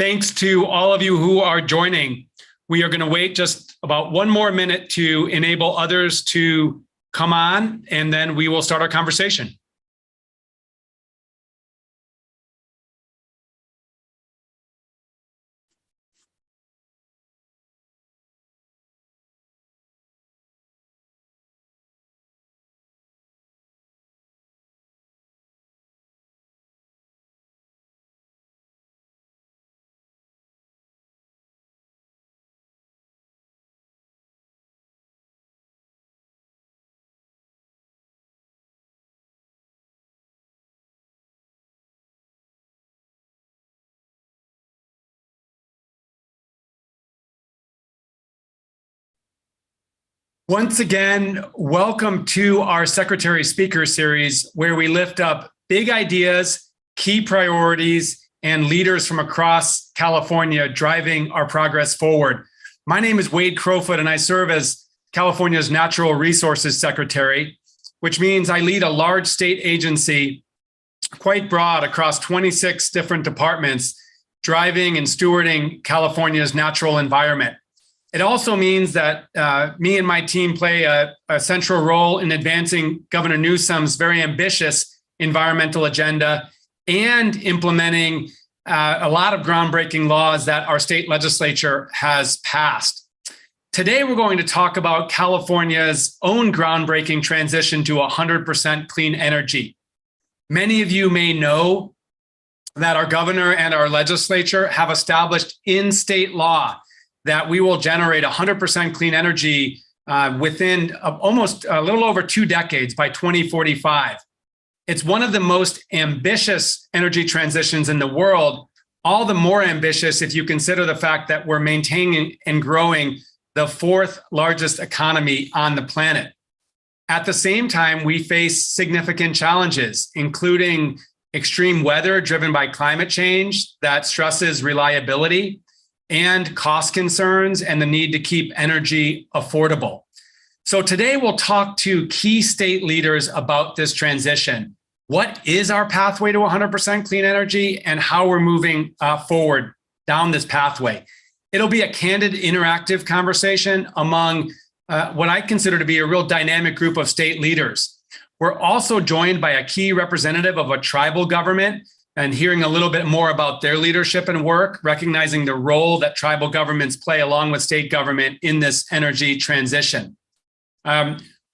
Thanks to all of you who are joining. We are going to wait just about one more minute to enable others to come on, and then we will start our conversation. Once again, welcome to our Secretary Speaker Series, where we lift up big ideas, key priorities, and leaders from across California driving our progress forward. My name is Wade Crowfoot, and I serve as California's Natural Resources Secretary, which means I lead a large state agency, quite broad, across 26 different departments, driving and stewarding California's natural environment. It also means that me and my team play a central role in advancing Governor Newsom's very ambitious environmental agenda and implementing a lot of groundbreaking laws that our state legislature has passed. Today, we're going to talk about California's own groundbreaking transition to 100% clean energy. Many of you may know that our governor and our legislature have established in state law that we will generate 100% clean energy within almost a little over 2 decades by 2045. It's one of the most ambitious energy transitions in the world, all the more ambitious if you consider the fact that we're maintaining and growing the 4th largest economy on the planet. At the same time, we face significant challenges, including extreme weather driven by climate change that stresses reliability, and cost concerns and the need to keep energy affordable. So today we'll talk to key state leaders about this transition. What is our pathway to 100% clean energy and how we're moving forward down this pathway? It'll be a candid, interactive conversation among what I consider to be a real dynamic group of state leaders. We're also joined by a key representative of a tribal government and hearing a little bit more about their leadership and work, recognizing the role that tribal governments play along with state government in this energy transition.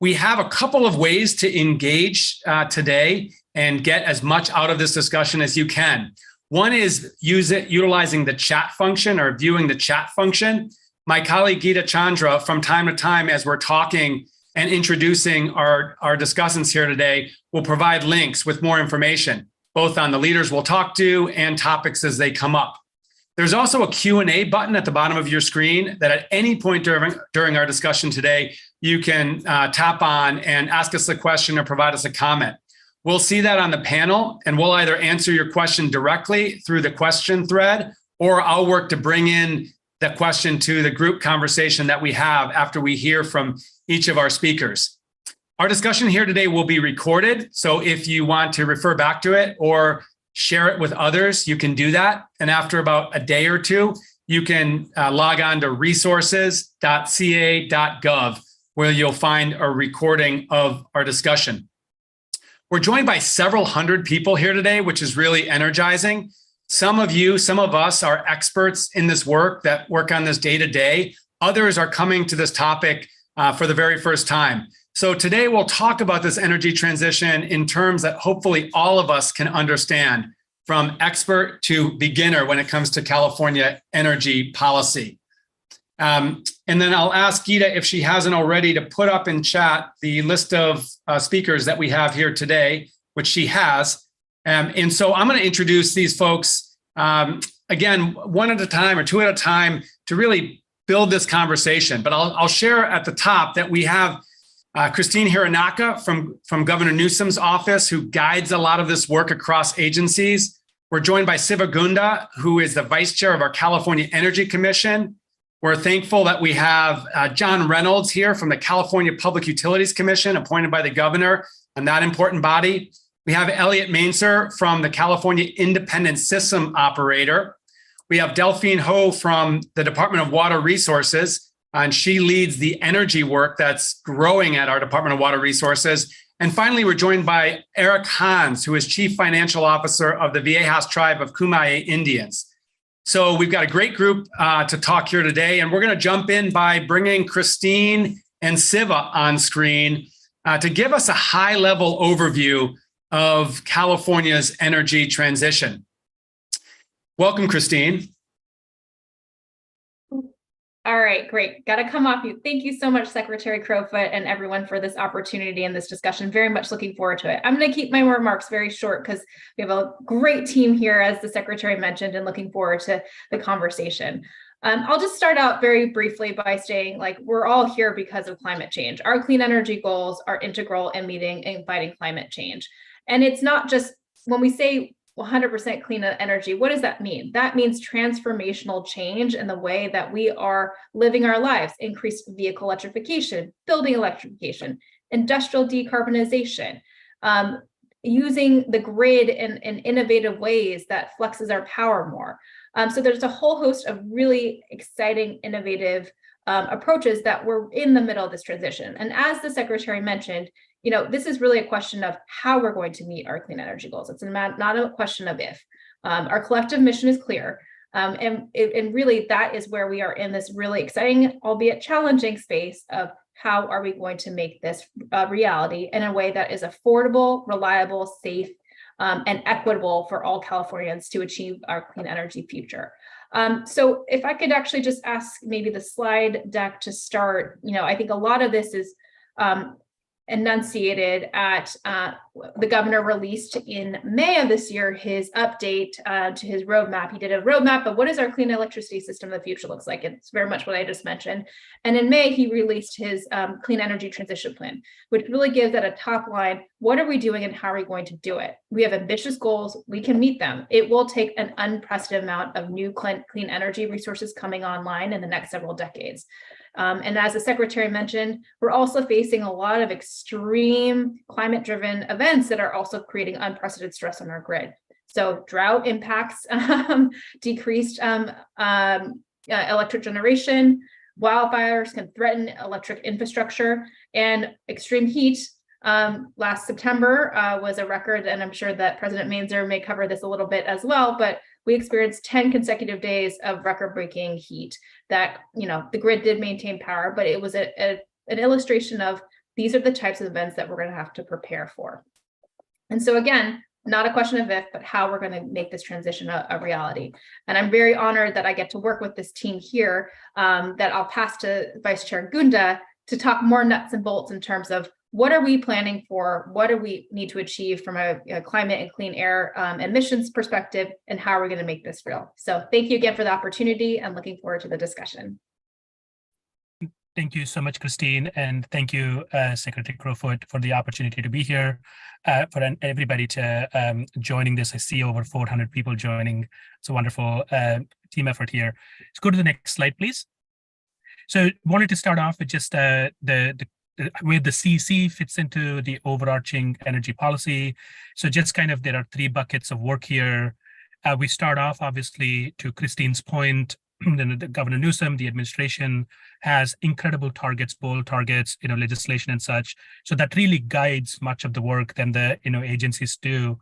We have a couple of ways to engage today and get as much out of this discussion as you can. One is utilizing the chat function or viewing the chat function. My colleague Geeta Chandra, from time to time as we're talking and introducing our discussants here today, will provide links with more information, both on the leaders we'll talk to and topics as they come up. There's also a Q&A button at the bottom of your screen that at any point during our discussion today, you can tap on and ask us a question or provide us a comment. We'll see that on the panel, and we'll either answer your question directly through the question thread, or I'll work to bring in the question to the group conversation that we have after we hear from each of our speakers. Our discussion here today will be recorded, so if you want to refer back to it or share it with others, you can do that. And after about a day or two, you can log on to resources.ca.gov, where you'll find a recording of our discussion. We're joined by several hundred people here today, which is really energizing. Some of us are experts in this work that work on this day to day. Others are coming to this topic for the very first time. So today we'll talk about this energy transition in terms that hopefully all of us can understand, from expert to beginner when it comes to California energy policy. And then I'll ask Geeta, if she hasn't already, to put up in chat the list of speakers that we have here today, which she has. And so I'm going to introduce these folks, again, one at a time or two at a time to really build this conversation. But I'll share at the top that we have Christine Hironaka from Governor Newsom's office, who guides a lot of this work across agencies. We're joined by Siva Gunda, who is the vice chair of our California Energy Commission. We're thankful that we have John Reynolds here from the California Public Utilities Commission, appointed by the governor on that important body. We have Elliot Mainzer from the California Independent System Operator. We have Delphine Ho from the Department of Water Resources, and she leads the energy work that's growing at our Department of Water Resources. And finally, we're joined by Eric Hans, who is Chief Financial Officer of the Viejas tribe of Kumeyaay Indians. So we've got a great group to talk here today, and we're going to jump in by bringing Christine and Siva on screen to give us a high-level overview of California's energy transition. Welcome, Christine. All right, great. Got to come off you. Thank you so much, Secretary Crowfoot, and everyone for this opportunity and this discussion. Very much looking forward to it. I'm going to keep my remarks very short because we have a great team here, as the Secretary mentioned, and looking forward to the conversation. I'll just start out very briefly by saying, we're all here because of climate change. Our clean energy goals are integral in meeting and fighting climate change. And it's not just when we say 100% clean energy, what does that mean? That means transformational change in the way that we are living our lives, increased vehicle electrification, building electrification, industrial decarbonization, using the grid in innovative ways that flexes our power more. So there's a whole host of really exciting, innovative approaches that we're in the middle of this transition. And as the Secretary mentioned, this is really a question of how we're going to meet our clean energy goals. It's not a question of if. Our collective mission is clear. And really that is where we are in this really exciting, albeit challenging space of how are we going to make this a reality in a way that is affordable, reliable, safe, and equitable for all Californians to achieve our clean energy future. So if I could actually just ask maybe the slide deck to start, I think a lot of this is enunciated at the governor released in May of this year, his update to his roadmap. He did a roadmap, but what does our clean electricity system of the future looks like? It's very much what I just mentioned. And in May, he released his clean energy transition plan, which really gives at a top line, what are we doing and how are we going to do it? We have ambitious goals, we can meet them. It will take an unprecedented amount of new clean energy resources coming online in the next several decades. And as the Secretary mentioned, we're also facing a lot of extreme climate-driven events that are also creating unprecedented stress on our grid. So drought impacts, decreased electric generation, wildfires can threaten electric infrastructure, and extreme heat. Last September was a record, and I'm sure that President Mainzer may cover this a little bit as well, but we experienced 10 consecutive days of record-breaking heat that, the grid did maintain power, but it was an illustration of these are the types of events that we're going to have to prepare for. And so again, not a question of if, but how we're going to make this transition a reality. And I'm very honored that I get to work with this team here that I'll pass to Vice Chair Gunda to talk more nuts and bolts in terms of what are we planning for? What do we need to achieve from a climate and clean air emissions perspective? And how are we going to make this real? So thank you again for the opportunity and looking forward to the discussion. Thank you so much, Christine. And thank you, Secretary Crowfoot, for the opportunity to be here, for everybody to joining this. I see over 400 people joining. It's a wonderful team effort here. Let's go to the next slide, please. So wanted to start off with just where the CEC fits into the overarching energy policy. So just there are three buckets of work here. We start off, obviously, to Christine's point, the Governor Newsom, the administration has incredible targets, bold targets, legislation and such. So that really guides much of the work that the agencies do.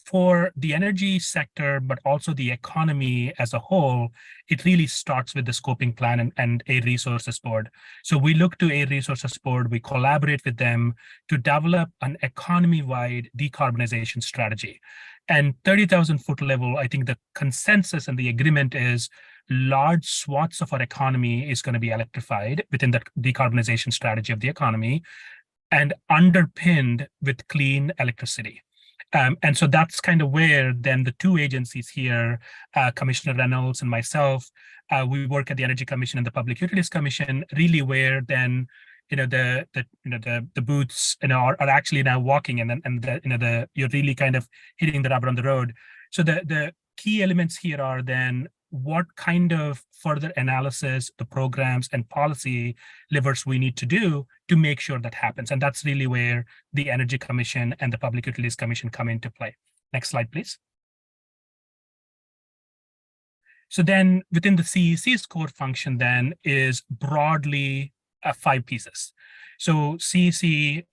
For the energy sector, but also the economy as a whole, it really starts with the scoping plan and Air Resources Board. So we look to Air Resources Board, we collaborate with them to develop an economy-wide decarbonization strategy. And 30,000 foot level, I think the consensus and the agreement is large swaths of our economy is going to be electrified within the decarbonization strategy of the economy and underpinned with clean electricity. And so that's where then the two agencies here, Commissioner Reynolds and myself, we work at the Energy Commission and the Public Utilities Commission, really where then the booths are actually now walking and you're really hitting the rubber on the road. So the key elements here are then what kind of further analysis, the programs and policy levers we need to do to make sure that happens. And that's really where the Energy Commission and the Public Utilities Commission come into play. Next slide, please. So then within the CEC's core function then is broadly 5 pieces. So CEC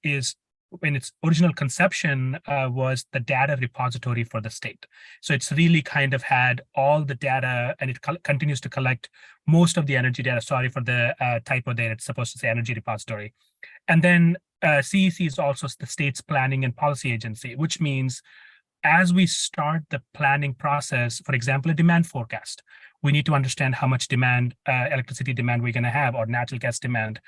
is, in its original conception, was the data repository for the state. So it's really kind of had all the data, and it continues to collect most of the energy data. Sorry for the typo there. It's supposed to say energy repository. And then CEC is also the state's planning and policy agency, which means as we start the planning process, for example, a demand forecast, we need to understand how much demand, electricity demand we're going to have, or natural gas demand.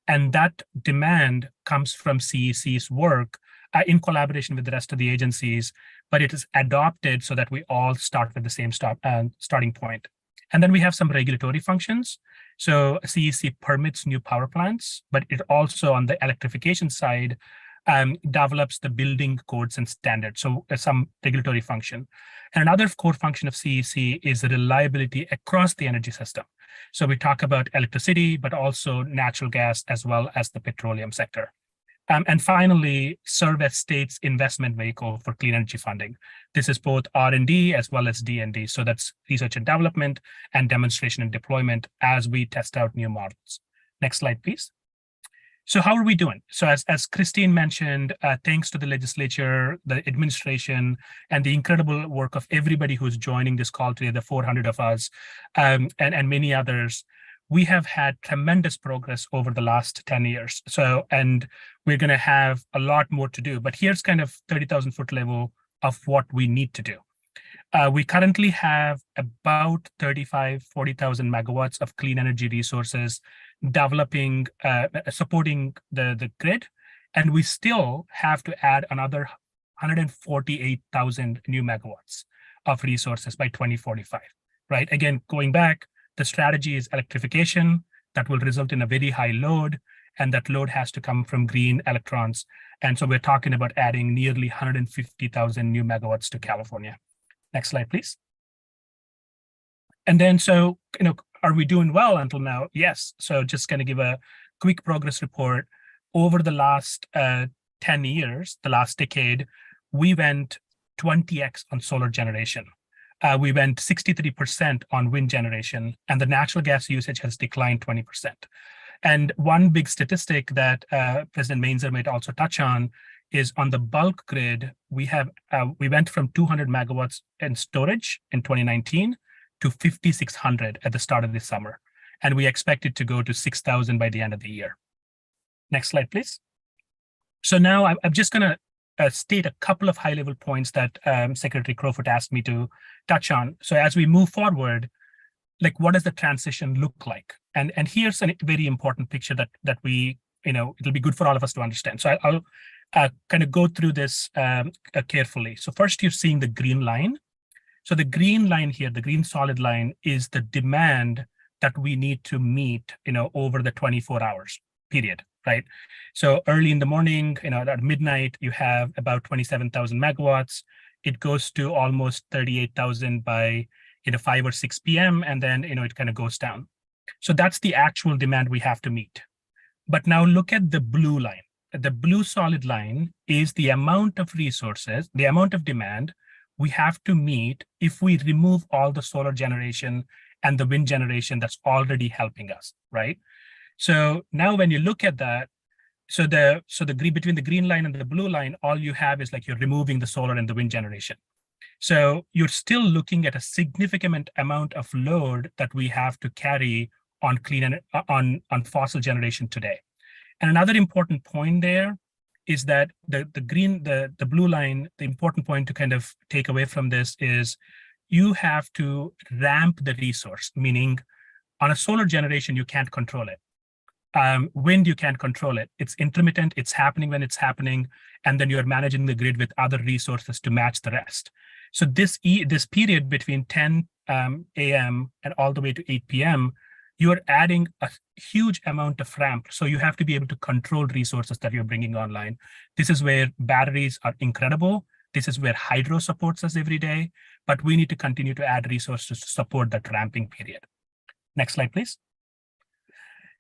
And that demand comes from CEC's work in collaboration with the rest of the agencies, but it is adopted so that we all start with the same starting point. And then we have some regulatory functions. So CEC permits new power plants, but it also, on the electrification side, develops the building codes and standards, so some regulatory function. And another core function of CEC is reliability across the energy system. So we talk about electricity, but also natural gas, as well as the petroleum sector. And finally, serve as state's investment vehicle for clean energy funding. This is both R&D as well as D&D. So that's research and development and demonstration and deployment as we test out new models. Next slide, please. So how are we doing? So as Christine mentioned, thanks to the legislature, the administration, and the incredible work of everybody who's joining this call today, the 400 of us, and many others, we have had tremendous progress over the last 10 years. So, and we're going to have a lot more to do. But here's kind of 30,000-foot level of what we need to do. We currently have about 40,000 megawatts of clean energy resources developing, supporting the grid. And we still have to add another 148,000 new megawatts of resources by 2045, right? Again, going back, the strategy is electrification that will result in a very high load, and that load has to come from green electrons. And so we're talking about adding nearly 150,000 new megawatts to California. Next slide, please. And then, so, are we doing well until now? Yes. So just going to give a quick progress report. Over the last 10 years, the last decade, we went 20x on solar generation. We went 63% on wind generation, and the natural gas usage has declined 20%. And one big statistic that President Mainzer might also touch on is on the bulk grid, we went from 200 megawatts in storage in 2019 to 5,600 at the start of this summer. And we expect it to go to 6,000 by the end of the year. Next slide, please. So now I'm just going to state a couple of high-level points that Secretary Crowfoot asked me to touch on. So as we move forward, like, what does the transition look like? And here's a very important picture that we, it'll be good for all of us to understand. So I'll kind of go through this carefully. So first, you're seeing the green line. So the green line here, the green solid line, is the demand that we need to meet, over the 24 hours period, right? So early in the morning, at midnight, you have about 27,000 megawatts. It goes to almost 38,000 by 5 or 6 p.m. And then, it kind of goes down. So that's the actual demand we have to meet. But now look at the blue line. The blue solid line is the amount of resources, the amount of demand we have to meet if we remove all the solar generation and the wind generation that's already helping us, right? So now when you look at that, so between the green line and the blue line, all you have is like you're removing the solar and the wind generation. So you're still looking at a significant amount of load that we have to carry on on fossil generation today. And another important point there is that the blue line, the important point to kind of take away from this is you have to ramp the resource, meaning on a solar generation, you can't control it. Wind, you can't control it. It's intermittent, it's happening when it's happening, and then you're managing the grid with other resources to match the rest. So this period between 10 a.m. and all the way to 8 p.m., you are adding a huge amount of ramp. So you have to be able to control resources that you're bringing online. This is where batteries are incredible. This is where hydro supports us every day, but we need to continue to add resources to support that ramping period. Next slide, please.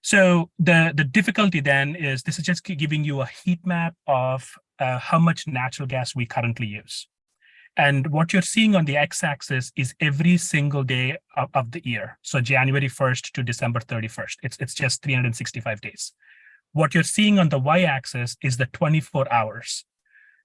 So the difficulty then is this is just giving you a heat map of how much natural gas we currently use. And what you're seeing on the x-axis is every single day of the year. So January 1st to December 31st. It's just 365 days. What you're seeing on the y-axis is the 24 hours.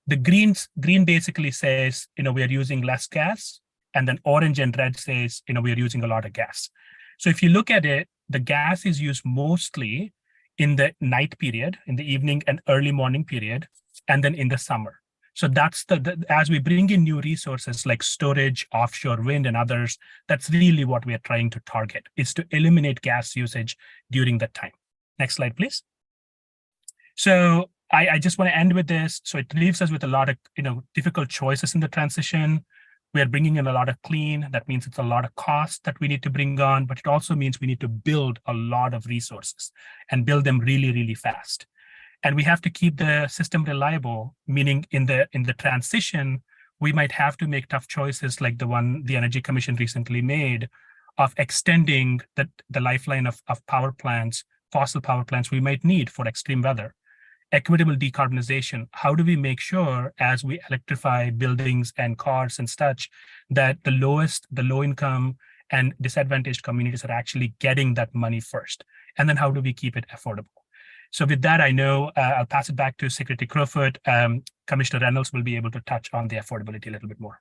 The green basically says, we are using less gas, and then orange and red says, we are using a lot of gas. So if you look at it, the gas is used mostly in the night period, in the evening and early morning period, and then in the summer. So that's as we bring in new resources like storage, offshore wind, and others, that's really what we are trying to target, is to eliminate gas usage during that time. Next slide, please. So I just want to end with this. So it leaves us with a lot of difficult choices in the transition. We are bringing in a lot of clean. That means it's a lot of cost that we need to bring on, but it also means we need to build a lot of resources and build them really, really fast. And we have to keep the system reliable, meaning in the transition, we might have to make tough choices like the one the Energy Commission recently made of extending the lifeline of power plants, fossil power plants we might need for extreme weather. Equitable decarbonization. How do we make sure as we electrify buildings and cars and such that the low income and disadvantaged communities are actually getting that money first? And then how do we keep it affordable? So with that, I know I'll pass it back to Secretary Crowfoot. Commissioner Reynolds will be able to touch on the affordability a little bit more.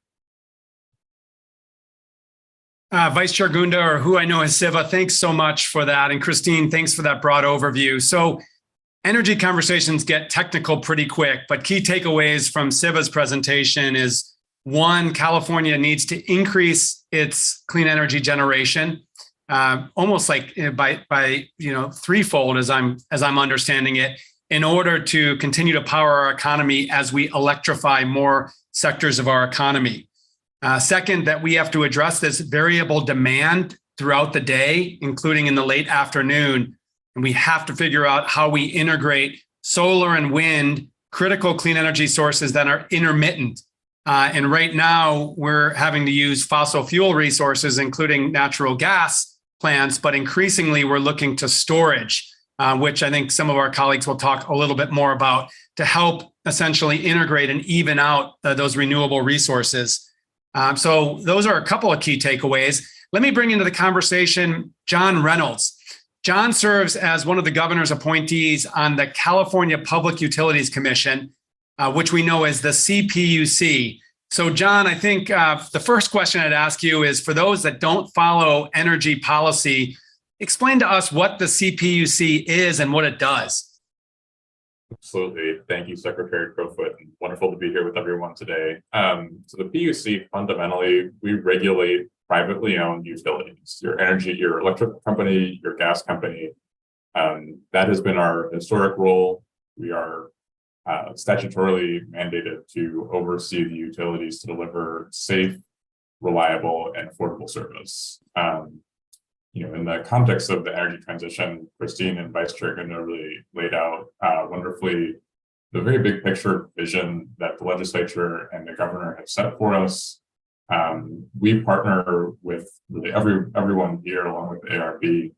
Vice Chair Gunda, or who I know as Siva, thanks so much for that. And Christine, thanks for that broad overview. So energy conversations get technical pretty quick, but key takeaways from Siva's presentation is, one, California needs to increase its clean energy generation, almost like by threefold as I'm understanding it, in order to continue to power our economy as we electrify more sectors of our economy. Second, that we have to address this variable demand throughout the day, including in the late afternoon. And we have to figure out how we integrate solar and wind, critical clean energy sources that are intermittent. And right now, we're having to use fossil fuel resources, including natural gas plants, but increasingly we're looking to storage, which I think some of our colleagues will talk a little bit more about, to help essentially integrate and even out those renewable resources. So those are a couple of key takeaways. Let me bring into the conversation John Reynolds. John serves as one of the governor's appointees on the California Public Utilities Commission, which we know as the CPUC. So John, I think the first question I'd ask you is, for those that don't follow energy policy, explain to us what the CPUC is and what it does. Absolutely. Thank you, Secretary Crowfoot. Wonderful to be here with everyone today. So the PUC, fundamentally, we regulate privately owned utilities, your energy, your electric company, your gas company. That has been our historic role. We are statutorily mandated to oversee the utilities to deliver safe, reliable, and affordable service. In the context of the energy transition, Christine and Vice Chair Gunda really laid out wonderfully the very big picture vision that the legislature and the governor have set for us. We partner with really everyone here, along with the ARB,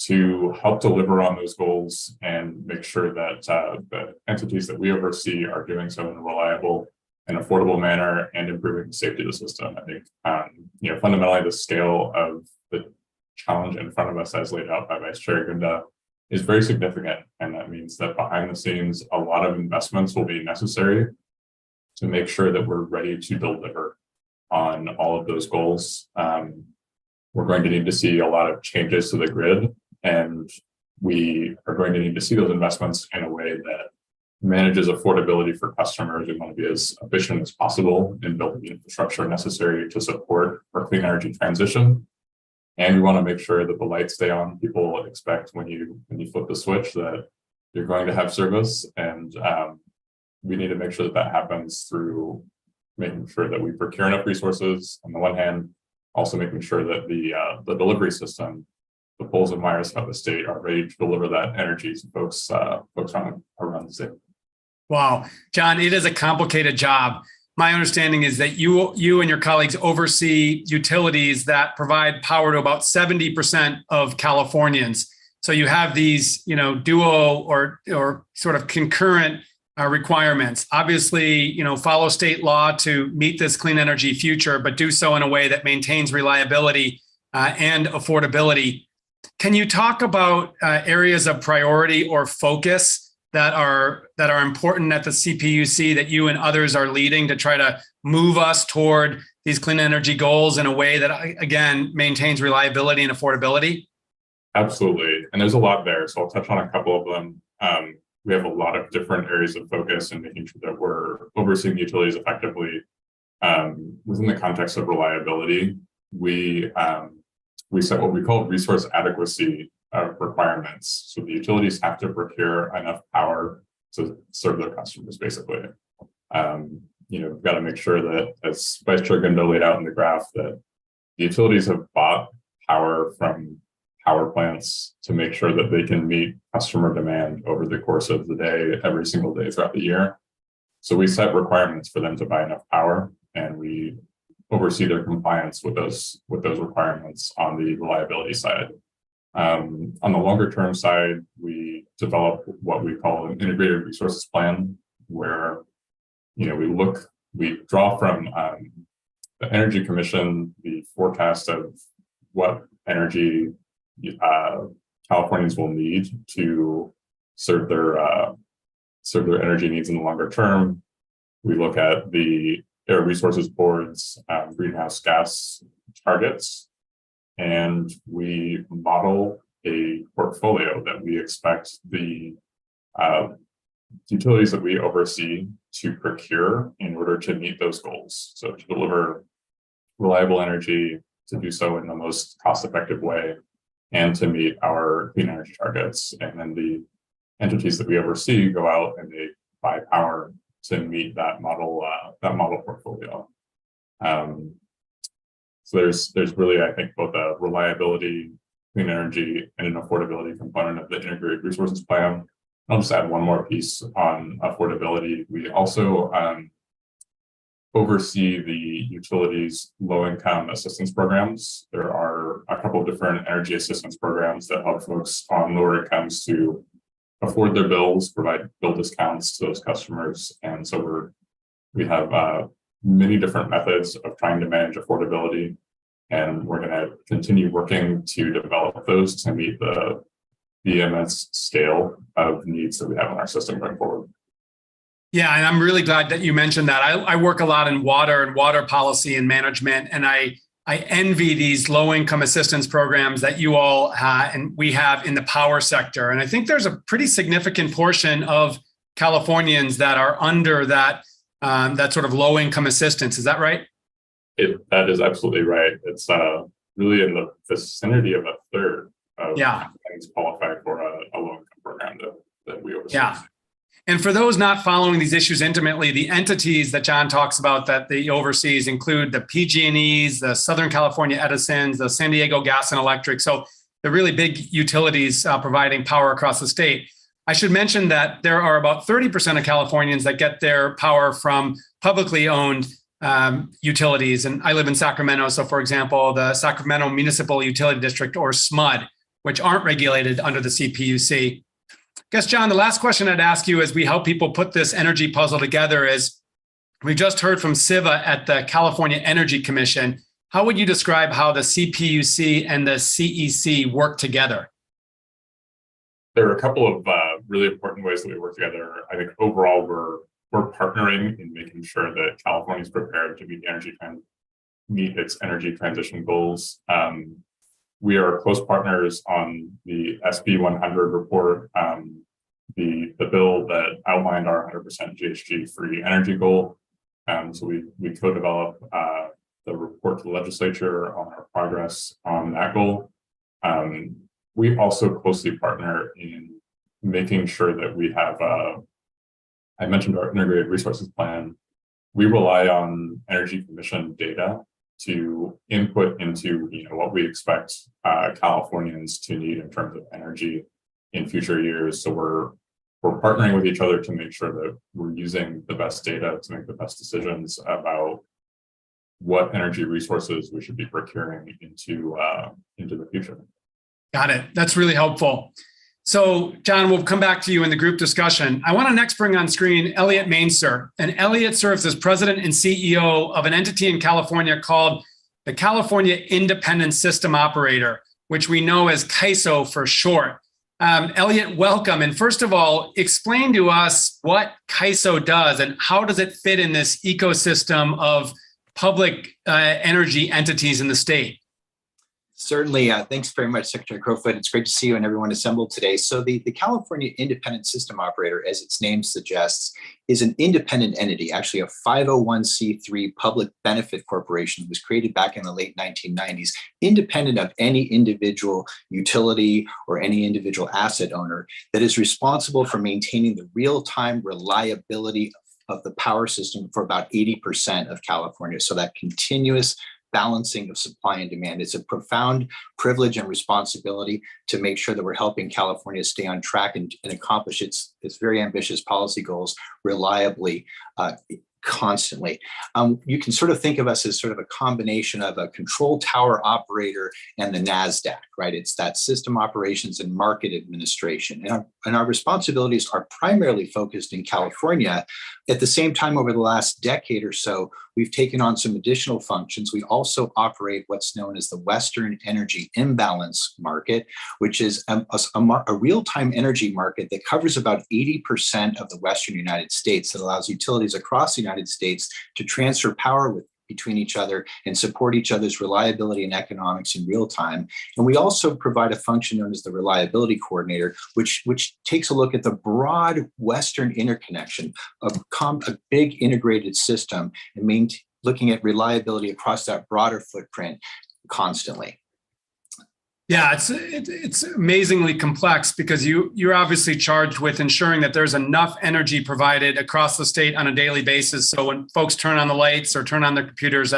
to help deliver on those goals and make sure that the entities that we oversee are doing so in a reliable and affordable manner and improving the safety of the system. I think, fundamentally, the scale of the challenge in front of us, as laid out by Vice Chair Gunda, is very significant. And that means that behind the scenes, a lot of investments will be necessary to make sure that we're ready to deliver on all of those goals. We're going to need to see a lot of changes to the grid, and we are going to need to see those investments in a way that manages affordability for customers. We want to be as efficient as possible in building the infrastructure necessary to support our clean energy transition. And we want to make sure that the lights stay on. People expect when you flip the switch that you're going to have service, and we need to make sure that that happens through making sure that we procure enough resources on the one hand, also making sure that the delivery system, the poles and wires throughout the state, are ready to deliver that energy to folks around the state. Wow, John, it is a complicated job. My understanding is that you and your colleagues oversee utilities that provide power to about 70% of Californians. So you have these, duo or sort of concurrent requirements. Obviously, follow state law to meet this clean energy future, but do so in a way that maintains reliability and affordability. Can you talk about areas of priority or focus that are important at the CPUC that you and others are leading to try to move us toward these clean energy goals in a way that, again, maintains reliability and affordability? Absolutely. And there's a lot there. So I'll touch on a couple of them. We have a lot of different areas of focus in making sure that we're overseeing utilities effectively. Within the context of reliability, we set what we call resource adequacy requirements. So the utilities have to procure enough power to serve their customers, basically. We've got to make sure that, as Vice Chair Gundo laid out in the graph, that the utilities have bought power from power plants to make sure that they can meet customer demand over the course of the day, every single day throughout the year. So we set requirements for them to buy enough power, and we oversee their compliance with those requirements on the reliability side. On the longer term side, we develop what we call an integrated resources plan, where we draw from the Energy Commission the forecast of what energy Californians will need to serve their energy needs in the longer term. We look at the Air Resources Board's greenhouse gas targets, and we model a portfolio that we expect the utilities that we oversee to procure in order to meet those goals. So to deliver reliable energy, to do so in the most cost-effective way, and to meet our clean energy targets. And then the entities that we oversee go out and they buy power to meet that model portfolio. So there's really, I think, both a reliability, clean energy, and an affordability component of the integrated resources plan. I'll just add one more piece on affordability. We also oversee the utilities' low-income assistance programs. There are a couple of different energy assistance programs that help folks on lower incomes to afford their bills, provide bill discounts to those customers. And so we have many different methods of trying to manage affordability, and we're going to continue working to develop those to meet the immense scale of needs that we have in our system going forward. Yeah, and I'm really glad that you mentioned that. I work a lot in water and water policy and management, and I envy these low-income assistance programs that you all and we have in the power sector. And I think there's a pretty significant portion of Californians that are under that sort of low-income assistance. Is that right? That is absolutely right. It's really in the vicinity of a third of things qualify for a low-income program that we oversee. Yeah. And for those not following these issues intimately, the entities that John talks about that the overseas include the PG&Es, the Southern California Edisons, the San Diego Gas and Electric. So the really big utilities providing power across the state. I should mention that there are about 30% of Californians that get their power from publicly owned utilities. And I live in Sacramento. So for example, the Sacramento Municipal Utility District, or SMUD, which aren't regulated under the CPUC. I guess, John, the last question I'd ask you as we help people put this energy puzzle together is, we just heard from Siva at the California Energy Commission. How would you describe how the CPUC and the CEC work together? There are a couple of really important ways that we work together. I think overall, we're partnering in making sure that California is prepared to meet its energy transition goals. We are close partners on the SB 100 report, the bill that outlined our 100% GHG-free energy goal. So we co-develop the report to the legislature on our progress on that goal. We also closely partner in making sure that we have, I mentioned our integrated resources plan. We rely on Energy Commission data to input into what we expect Californians to need in terms of energy in future years. So we're partnering with each other to make sure that we're using the best data to make the best decisions about what energy resources we should be procuring into the future. Got it. That's really helpful. So, John, we'll come back to you in the group discussion. I want to next bring on screen Elliot Mainzer. And Elliot serves as president and CEO of an entity in California called the California Independent System Operator, which we know as CAISO for short. Elliot, welcome. And first of all, explain to us what CAISO does and how does it fit in this ecosystem of public energy entities in the state? Certainly. Thanks very much, Secretary Crowfoot. It's great to see you and everyone assembled today. So the California Independent System Operator, as its name suggests, is an independent entity, actually a 501c3 public benefit corporation that was created back in the late 1990s, independent of any individual utility or any individual asset owner, that is responsible for maintaining the real-time reliability of the power system for about 80% of California. So that continuous balancing of supply and demand. It's a profound privilege and responsibility to make sure that we're helping California stay on track and accomplish its very ambitious policy goals reliably, constantly. You can sort of think of us as sort of a combination of a control tower operator and the NASDAQ, right? It's that system operations and market administration. And our responsibilities are primarily focused in California. At the same time, over the last decade or so, we've taken on some additional functions. We also operate what's known as the Western Energy Imbalance Market, which is a real-time energy market that covers about 80% of the Western United States, that allows utilities across the United States to transfer power between each other and support each other's reliability and economics in real time. And we also provide a function known as the Reliability Coordinator, which takes a look at the broad Western interconnection of a big integrated system and looking at reliability across that broader footprint constantly. Yeah, it's amazingly complex because you're obviously charged with ensuring that there's enough energy provided across the state on a daily basis. So when folks turn on the lights or turn on their computers,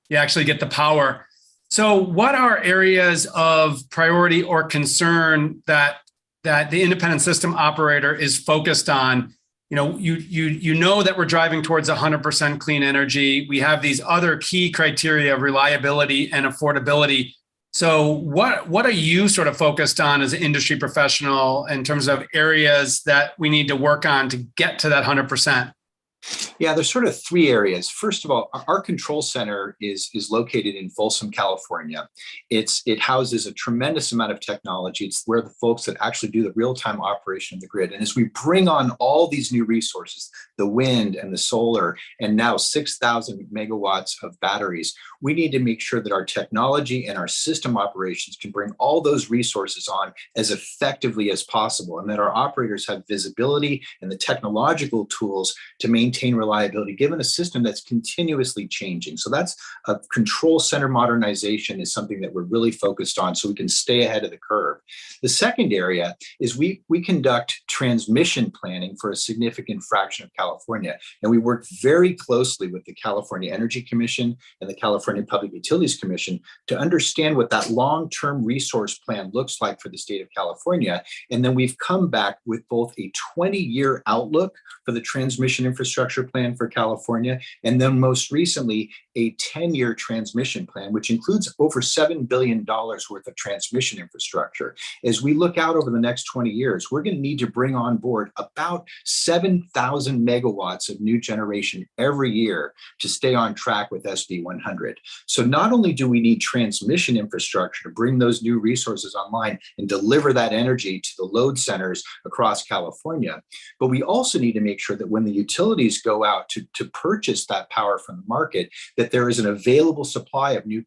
you actually get the power. So what are areas of priority or concern that the independent system operator is focused on? You know that we're driving towards 100% clean energy. We have these other key criteria of reliability and affordability. So what are you sort of focused on as an industry professional in terms of areas that we need to work on to get to that 100%? Yeah, there's sort of three areas. First of all, our control center is located in Folsom, California. It houses a tremendous amount of technology. It's where the folks that actually do the real-time operation of the grid. And as we bring on all these new resources, the wind and the solar, and now 6,000 megawatts of batteries, we need to make sure that our technology and our system operations can bring all those resources on as effectively as possible, and that our operators have visibility and the technological tools to maintain reliability, given a system that's continuously changing. So that's a control center modernization is something that we're really focused on so we can stay ahead of the curve. The second area is we conduct transmission planning for a significant fraction of California. And we work very closely with the California Energy Commission and the California Public Utilities Commission to understand what that long-term resource plan looks like for the state of California. And then we've come back with both a 20-year outlook for the transmission infrastructure plan for California, and then most recently, a 10-year transmission plan, which includes over $7 billion worth of transmission infrastructure. As we look out over the next 20 years, we're going to need to bring on board about 7,000 megawatts of new generation every year to stay on track with SB 100. So not only do we need transmission infrastructure to bring those new resources online and deliver that energy to the load centers across California, but we also need to make sure that when the utilities go out to purchase that power from the market, that there is an available supply of new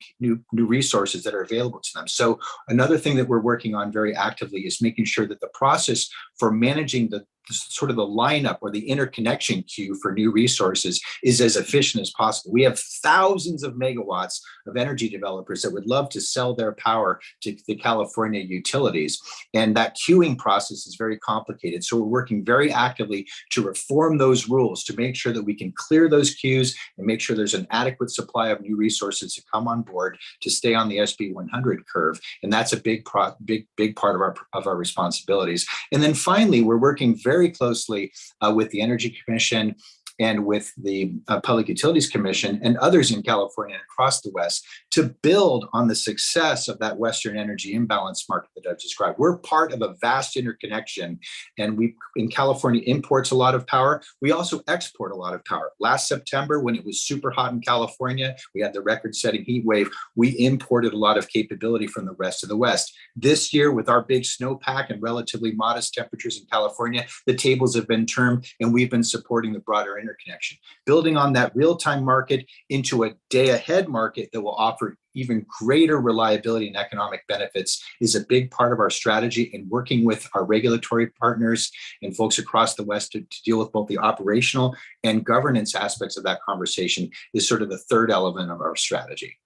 resources that are available to them. So another thing that we're working on very actively is making sure that the process for managing the sort of the lineup or the interconnection queue for new resources is as efficient as possible. We have thousands of megawatts of energy developers that would love to sell their power to the California utilities. And that queuing process is very complicated. So we're working very actively to reform those rules to make sure that we can clear those queues and make sure there's an adequate supply of new resources to come on board to stay on the SB 100 curve. And that's a big part of our responsibilities. And then finally, we're working very closely with the Energy Commission and with the Public Utilities Commission and others in California and across the West to build on the success of that Western energy imbalance market that I've described. We're part of a vast interconnection, and we in California imports a lot of power. We also export a lot of power. Last September, when it was super hot in California, we had the record-setting heat wave. We imported a lot of capability from the rest of the West. This year, with our big snowpack and relatively modest temperatures in California, the tables have been turned, and we've been supporting the broader interconnection. Building on that real-time market into a day-ahead market that will offer even greater reliability and economic benefits is a big part of our strategy, and working with our regulatory partners and folks across the West to deal with both the operational and governance aspects of that conversation is sort of the third element of our strategy.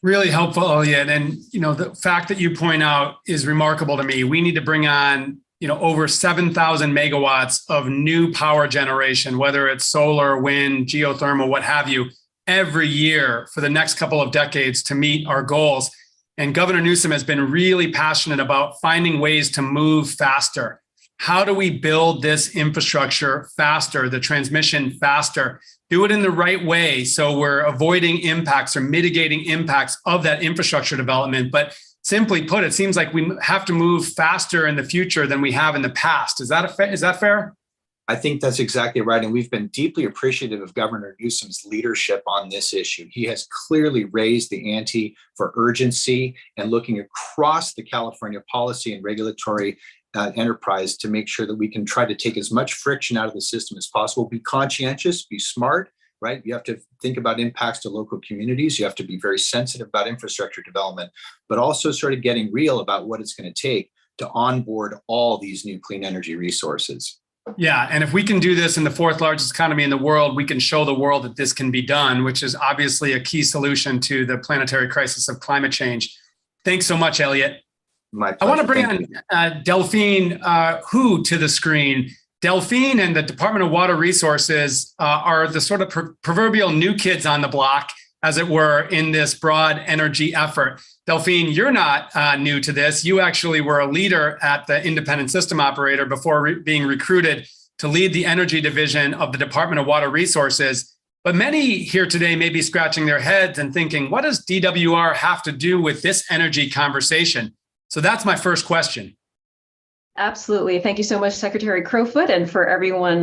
Really helpful, Elliot. And, the fact that you point out is remarkable to me. We need to bring on, over 7,000 megawatts of new power generation, whether it's solar, wind, geothermal, what have you, every year for the next couple of decades to meet our goals. And Governor Newsom has been really passionate about finding ways to move faster. How do we build this infrastructure faster, the transmission faster? Do it in the right way so we're avoiding impacts or mitigating impacts of that infrastructure development. But simply put, it seems like we have to move faster in the future than we have in the past. Is that fair? I think that's exactly right. And we've been deeply appreciative of Governor Newsom's leadership on this issue. He has clearly raised the ante for urgency and looking across the California policy and regulatory enterprise to make sure that we can try to take as much friction out of the system as possible, be conscientious, be smart, right? You have to think about impacts to local communities. You have to be very sensitive about infrastructure development, but also sort of getting real about what it's going to take to onboard all these new clean energy resources. Yeah. And if we can do this in the fourth largest economy in the world, we can show the world that this can be done, which is obviously a key solution to the planetary crisis of climate change. Thanks so much, Elliot. My pleasure. I want to bring on Delphine Hu to the screen. Delphine and the Department of Water Resources are the sort of proverbial new kids on the block, as it were, in this broad energy effort. Delphine, you're not new to this. You actually were a leader at the Independent System Operator before being recruited to lead the energy division of the Department of Water Resources. But many here today may be scratching their heads and thinking, what does DWR have to do with this energy conversation? So that's my first question. Absolutely. Thank you so much, Secretary Crowfoot, and for everyone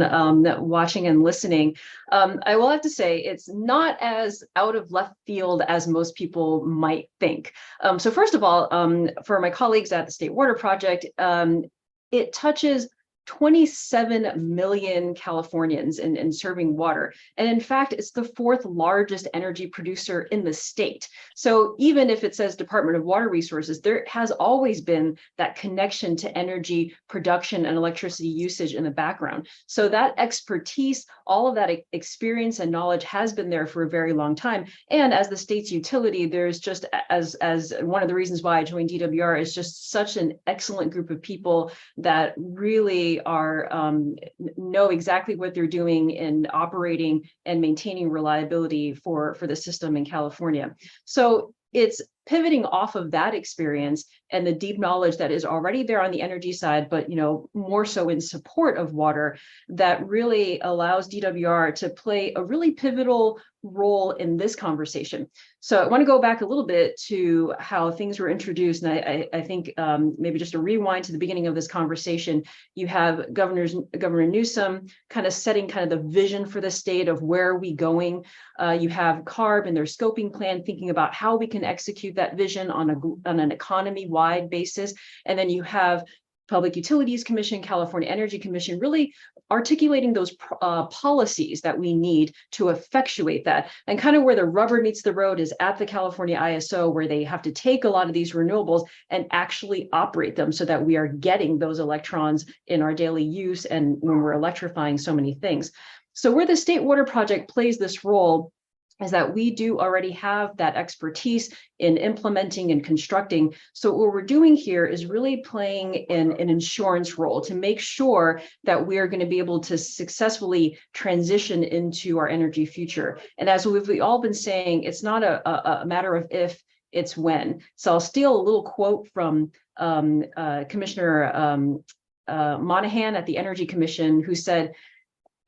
watching and listening. I will have to say it's not as out of left field as most people might think. So first of all, for my colleagues at the State Water Project, it touches 27 million Californians in serving water. And in fact, it's the fourth largest energy producer in the state. So even if it says Department of Water Resources, there has always been that connection to energy production and electricity usage in the background. So that expertise, all of that experience and knowledge has been there for a very long time. And as the state's utility, there's just, as one of the reasons why I joined DWR, is just such an excellent group of people that really are know exactly what they're doing in operating and maintaining reliability for the system in California. So it's pivoting off of that experience and the deep knowledge that is already there on the energy side, but more so in support of water, that really allows DWR to play a really pivotal role in this conversation. So I want to go back a little bit to how things were introduced. And I think maybe just a rewind to the beginning of this conversation, you have Governor Newsom kind of setting kind of the vision for the state of where are we going. You have CARB and their scoping plan, thinking about how we can execute that vision on an economy-wide basis. And then you have Public Utilities Commission, California Energy Commission, really articulating those policies that we need to effectuate that. And kind of where the rubber meets the road is at the California ISO, where they have to take a lot of these renewables and actually operate them so that we are getting those electrons in our daily use and when we're electrifying so many things. So where the State Water Project plays this role is that we do already have that expertise in implementing and constructing. So what we're doing here is really playing an insurance role to make sure that we are going to be able to successfully transition into our energy future. And as we've all been saying, it's not a matter of if, it's when. So I'll steal a little quote from Commissioner Monahan at the Energy Commission, who said,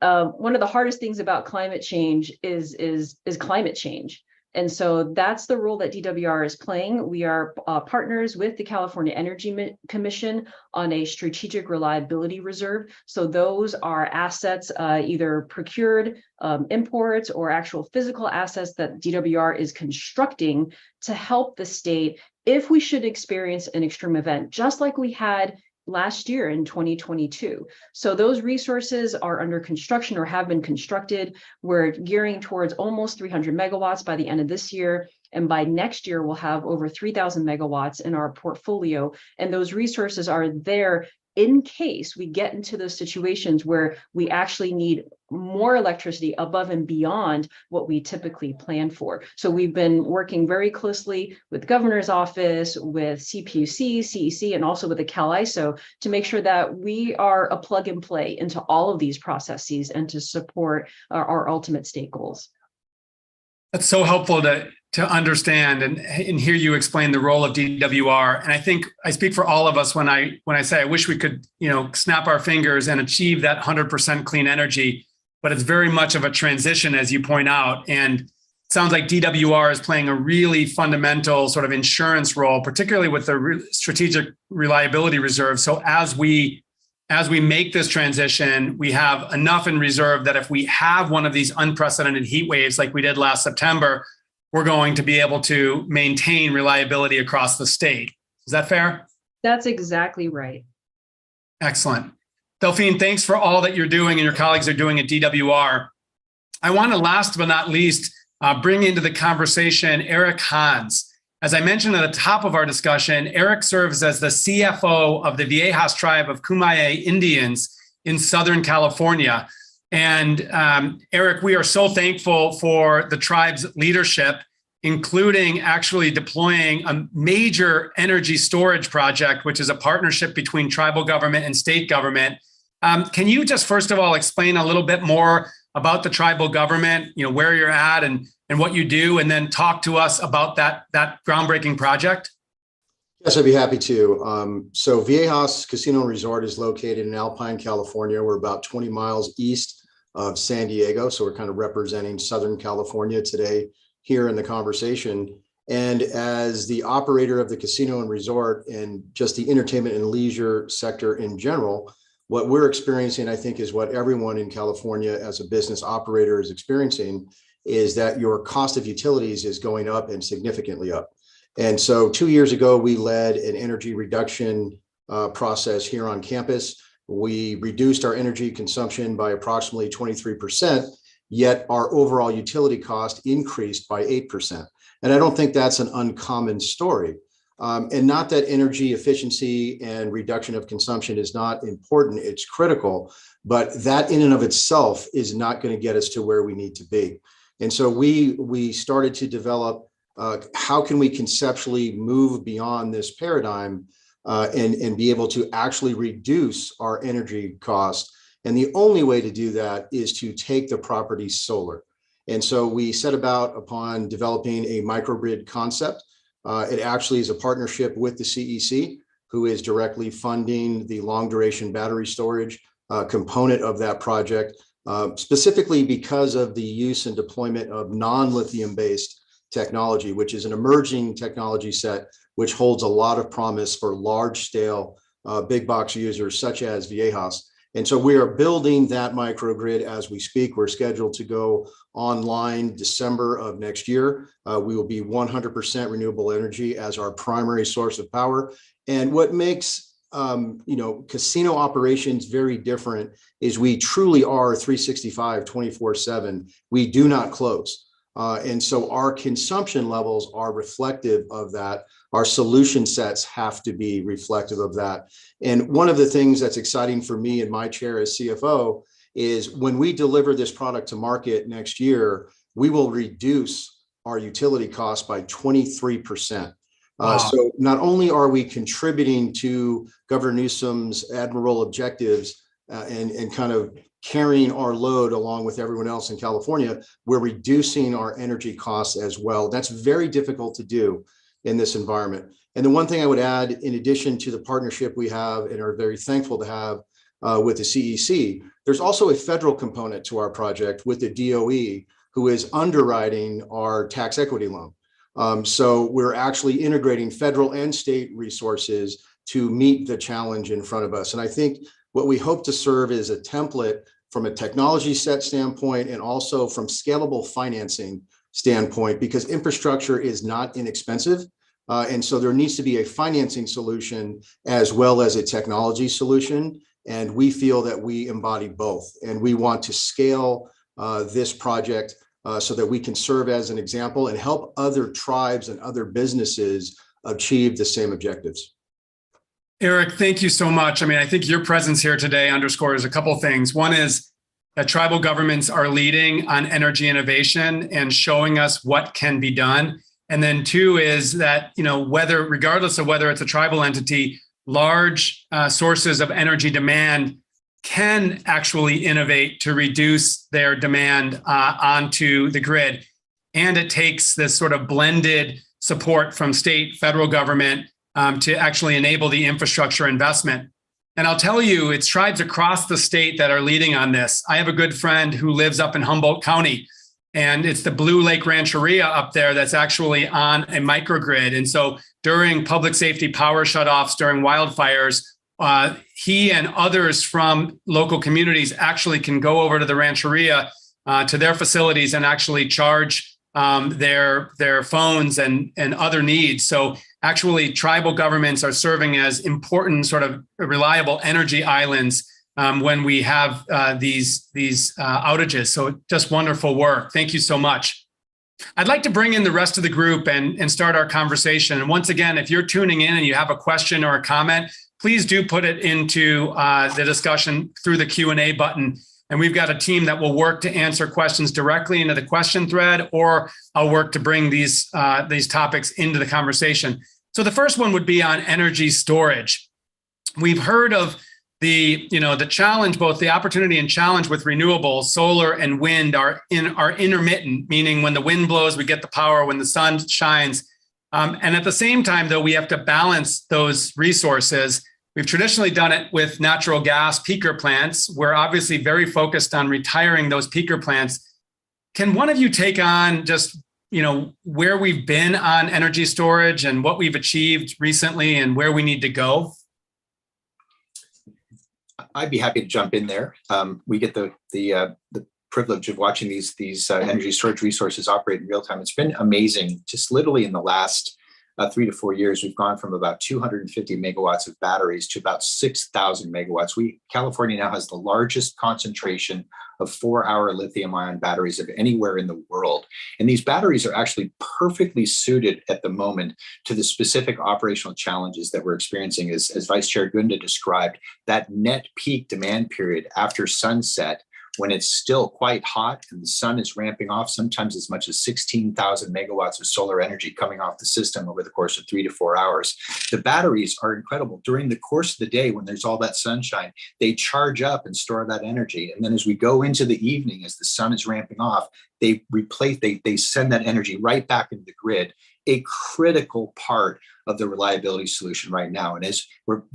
one of the hardest things about climate change is climate change. And so that's the role that DWR is playing. We are partners with the California Energy Commission on a strategic reliability reserve. So those are assets, either procured imports or actual physical assets that DWR is constructing to help the state if we should experience an extreme event, just like we had last year in 2022. So those resources are under construction or have been constructed. We're gearing towards almost 300 megawatts by the end of this year. And by next year, we'll have over 3,000 megawatts in our portfolio. And those resources are there in case we get into those situations where we actually need more electricity above and beyond what we typically plan for. So we've been working very closely with the governor's office, with CPUC, CEC, and also with the CalISO to make sure that we are a plug and play into all of these processes and to support our ultimate state goals. That's so helpful to understand and hear you explain the role of DWR. And I think I speak for all of us when I say I wish we could, snap our fingers and achieve that 100% clean energy, but it's very much of a transition, as you point out. And it sounds like DWR is playing a really fundamental sort of insurance role, particularly with the strategic reliability reserve. So as we make this transition, we have enough in reserve that if we have one of these unprecedented heat waves like we did last September, we're going to be able to maintain reliability across the state. Is that fair? That's exactly right. Excellent. Delphine, thanks for all that you're doing and your colleagues are doing at DWR. I want to last but not least, bring into the conversation Eric Hans. As I mentioned at the top of our discussion, Eric serves as the CFO of the Viejas tribe of Kumeyaay Indians in Southern California. And Eric, we are so thankful for the tribe's leadership, including actually deploying a major energy storage project, which is a partnership between tribal government and state government. Can you just first of all explain a little bit more about the tribal government, where you're at and what you do, and then talk to us about that groundbreaking project? Yes, I'd be happy to. So Viejas Casino and Resort is located in Alpine, California. We're about 20 miles east of San Diego. So we're kind of representing Southern California today here in the conversation. And as the operator of the casino and resort and just the entertainment and leisure sector in general, what we're experiencing, I think, is what everyone in California as a business operator is experiencing, is that your cost of utilities is going up and significantly up. And so 2 years ago, we led an energy reduction process here on campus. We reduced our energy consumption by approximately 23%, yet our overall utility cost increased by 8%. And I don't think that's an uncommon story. And not that energy efficiency and reduction of consumption is not important, it's critical, but that in and of itself is not going to get us to where we need to be. And so we started to develop how can we conceptually move beyond this paradigm and be able to actually reduce our energy costs. And the only way to do that is to take the property solar. And so we set about upon developing a microgrid concept. It actually is a partnership with the CEC, who is directly funding the long duration battery storage component of that project, specifically because of the use and deployment of non-lithium based technology, which is an emerging technology set, which holds a lot of promise for large scale big box users such as Viejas. And so we are building that microgrid as we speak. We're scheduled to go online December of next year. We will be 100% renewable energy as our primary source of power. And what makes casino operations very different is we truly are 365, 24/7. We do not close. And so our consumption levels are reflective of that. Our solution sets have to be reflective of that. And one of the things that's exciting for me in my chair as CFO is when we deliver this product to market next year, we will reduce our utility costs by 23%. Wow. So not only are we contributing to Governor Newsom's admirable objectives and kind of carrying our load along with everyone else in California, we're reducing our energy costs as well. That's very difficult to do in this environment. And the one thing I would add, in addition to the partnership we have and are very thankful to have with the CEC. There's also a federal component to our project with the DOE, who is underwriting our tax equity loan. So we're actually integrating federal and state resources to meet the challenge in front of us. And I think what we hope to serve is a template from a technology set standpoint and also from scalable financing standpoint, because infrastructure is not inexpensive. And so there needs to be a financing solution as well as a technology solution. And we feel that we embody both. And we want to scale this project so that we can serve as an example and help other tribes and other businesses achieve the same objectives. Eric, thank you so much. I mean, I think your presence here today underscores a couple things. One is that tribal governments are leading on energy innovation and showing us what can be done. And then two is that, regardless of whether it's a tribal entity, large sources of energy demand can actually innovate to reduce their demand onto the grid. And it takes this sort of blended support from state, federal government to actually enable the infrastructure investment. And I'll tell you, it's tribes across the state that are leading on this. I have a good friend who lives up in Humboldt County, and it's the Blue Lake Rancheria up there that's actually on a microgrid. And so during public safety power shutoffs, during wildfires, he and others from local communities actually can go over to the Rancheria, to their facilities, and actually charge their phones and other needs. So actually, tribal governments are serving as important sort of reliable energy islands when we have these outages. So just wonderful work. Thank you so much. I'd like to bring in the rest of the group and start our conversation. And once again, if you're tuning in and you have a question or a comment, please do put it into the discussion through the Q&A button. And we've got a team that will work to answer questions directly into the question thread, or I'll work to bring these topics into the conversation. So the first one would be on energy storage. We've heard of the challenge, both the opportunity and challenge with renewables. Solar and wind are intermittent, meaning when the wind blows, we get the power, when the sun shines. And at the same time, though, we have to balance those resources. We've traditionally done it with natural gas peaker plants. We're obviously very focused on retiring those peaker plants. Can one of you take on just, where we've been on energy storage and what we've achieved recently and where we need to go? I'd be happy to jump in there. We get the privilege of watching these energy storage resources operate in real time. It's been amazing. Just literally in the last 3 to 4 years, we've gone from about 250 megawatts of batteries to about 6,000 megawatts. California now has the largest concentration of 4-hour lithium-ion batteries of anywhere in the world. And these batteries are actually perfectly suited at the moment to the specific operational challenges that we're experiencing. As Vice Chair Gunda described, that net peak demand period after sunset, when it's still quite hot and the sun is ramping off, sometimes as much as 16,000 megawatts of solar energy coming off the system over the course of 3 to 4 hours. The batteries are incredible. During the course of the day, when there's all that sunshine, they charge up and store that energy. And then as we go into the evening, as the sun is ramping off, they send that energy right back into the grid, a critical part of the reliability solution right now. And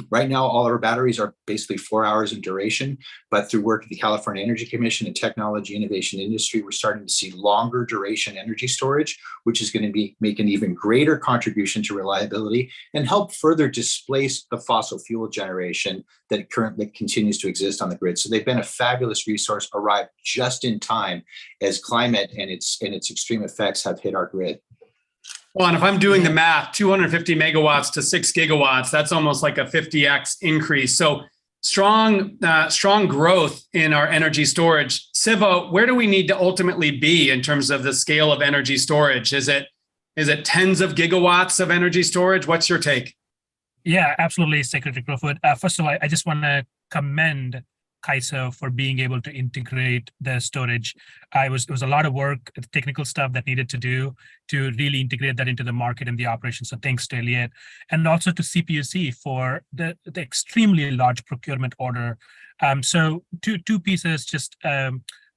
right now, all our batteries are basically 4 hours in duration, but through work at the California Energy Commission and Technology Innovation Industry, we're starting to see longer duration energy storage, which is going to make an even greater contribution to reliability and help further displace the fossil fuel generation that currently continues to exist on the grid. So they've been a fabulous resource, arrived just in time as climate and its extreme effects have hit our grid. Well, and if I'm doing the math, 250 megawatts to 6 gigawatts, that's almost like a 50x increase. So strong growth in our energy storage. Siva, where do we need to ultimately be in terms of the scale of energy storage? Is it tens of gigawatts of energy storage? What's your take? Yeah, absolutely, Secretary Crowfoot. First of all, I just want to commend CAISO for being able to integrate the storage. It was a lot of work, technical stuff that needed to do to really integrate that into the market and the operation. So thanks to Elliot, and also to CPUC for the extremely large procurement order. So two pieces, just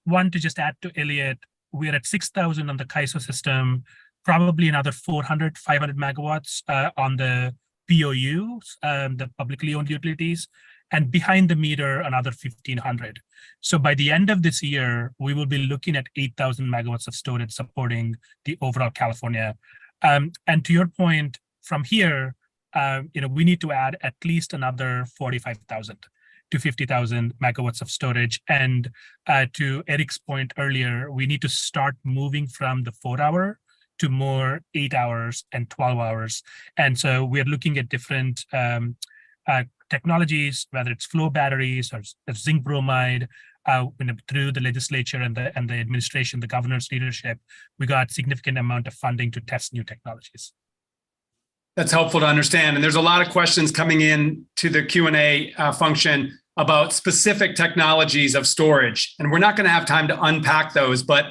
one to just add to Elliot, we're at 6,000 on the CAISO system, probably another 400, 500 megawatts on the POUs, the publicly owned utilities. and behind the meter, another 1,500. So by the end of this year, we will be looking at 8,000 megawatts of storage supporting the overall California. And to your point, from here, we need to add at least another 45,000 to 50,000 megawatts of storage. And to Eric's point earlier, we need to start moving from the 4-hour to more 8 hours and 12 hours. And so we're looking at different technologies, whether it's flow batteries or zinc bromide. Through the legislature and the administration, the governor's leadership, we got significant amount of funding to test new technologies. That's helpful to understand. And there's a lot of questions coming in to the Q&A function about specific technologies of storage. And we're not going to have time to unpack those, but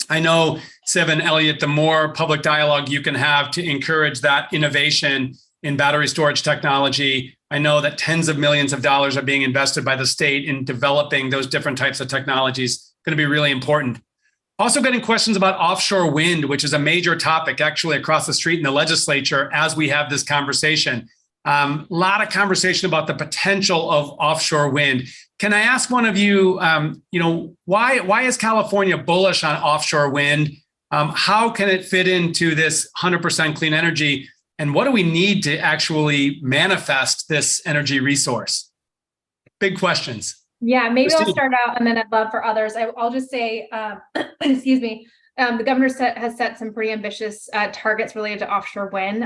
I know, Siv and Elliot, the more public dialogue you can have to encourage that innovation in battery storage technology. I know that tens of millions of dollars are being invested by the state in developing those different types of technologies. Going to be really important. Also getting questions about offshore wind, which is a major topic actually across the street in the legislature as we have this conversation. A lot of conversation about the potential of offshore wind. Can I ask one of you, why is California bullish on offshore wind? How can it fit into this 100% clean energy? And what do we need to actually manifest this energy resource? Big questions. Yeah, maybe Christine. I'll start out and then I'd love for others. I'll just say, excuse me, the governor has set some pretty ambitious targets related to offshore wind,